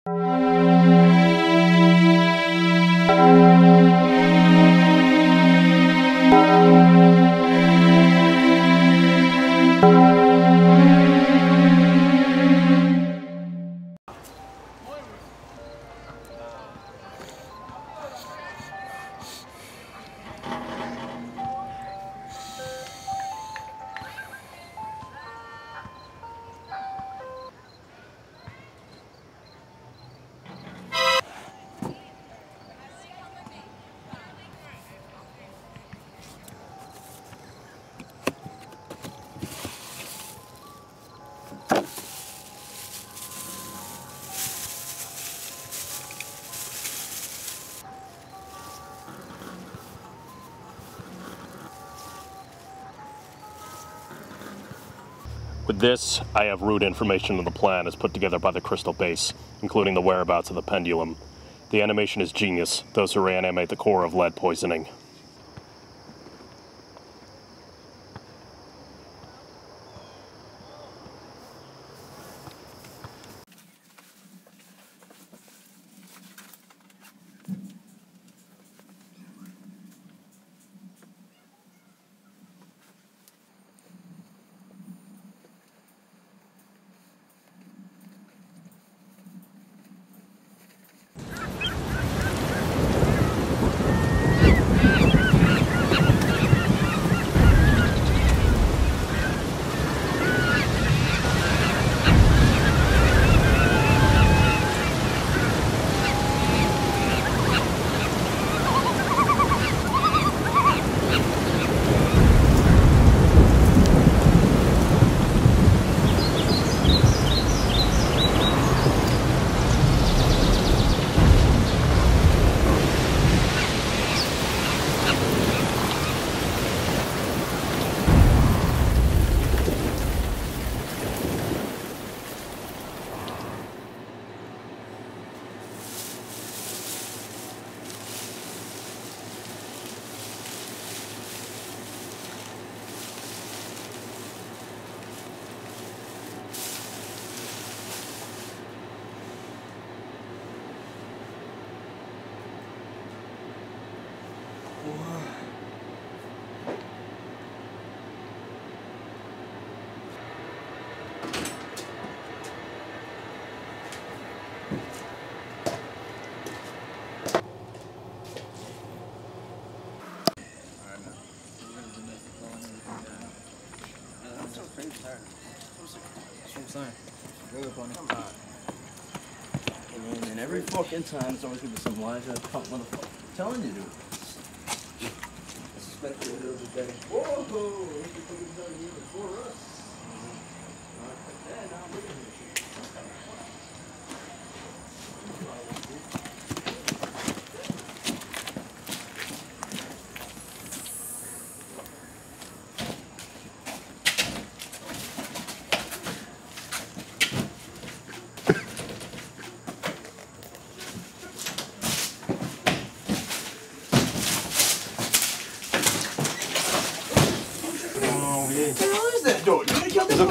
With this, I have route information on the plan as put together by the CrystaL base, including the whereabouts of the pendulum. The animation is genius, those who reanimate the core of lead poisoning. And every fucking time, it's always gonna be some lines that pump motherfucker. I'm telling you, dude. Especially the other day. Whoa! Before us. Yeah, now look at this shit.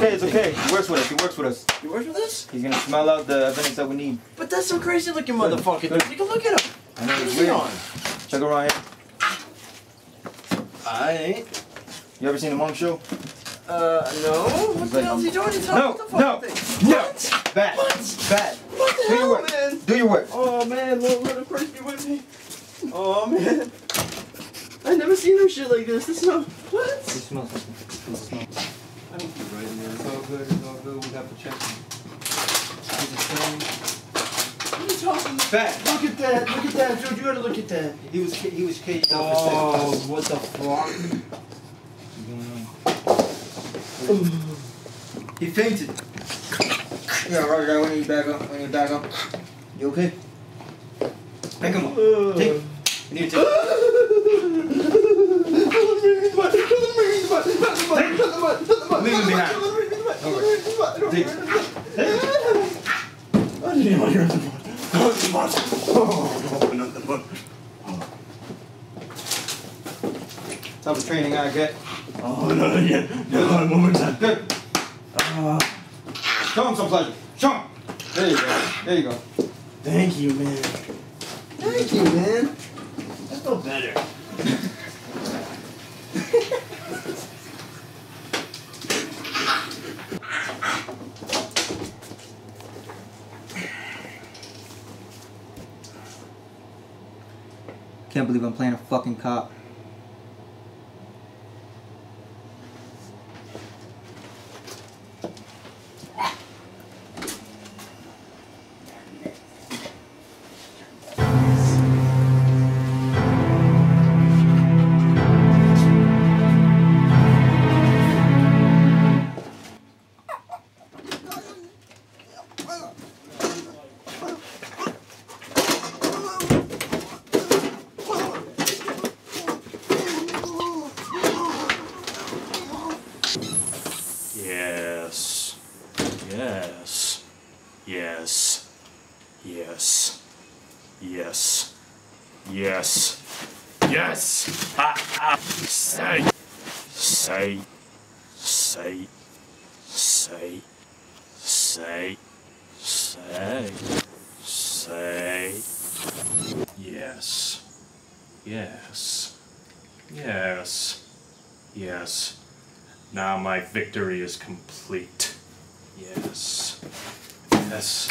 It's okay. He works with us. He works with us. You work with us? He's gonna smell out the evidence that we need. But that's some crazy looking motherfucker, dude. You can look at him. I know What's he's he weird. on? Check around here. I ain't. You ever seen the Monk Show? No. What the hell is he doing? He's No, no, thing. no. What? Bad. What? Bad. What the Do your hell, work. man? Do your work. Oh man, Lord, let the Christ be with me. Oh man. I never seen no shit like this. This smells. What? It smells something. It smells. I don't keep right in there. It's all good. It's all good. We have to check him. He's a train. What are you talking about? Bad. Look at that. Look at that, dude. You gotta look at that. He was caged out Oh, for 6 months. what the fuck? What's going on? He fainted. Yeah, right there. When you back up. When you back up. You okay? Pick him up. Take. You need to take. Leave him behind. Okay. Take. I didn't even hear the butt. Open up the book. Type of training I get. Oh, no, yeah. No, one more time. Good. Show him some pleasure. Show him. There you go. There you go. Thank you, man. Thank you, man. I feel better. Can't believe I'm playing a fucking cop. Yes. Yes. Yes. Yes. Yes. Yes. Yes! Say. Say. Say. Say. Say. Say. Say. Yes. Yes. Yes. Yes. Now my victory is complete. Yes. Yes.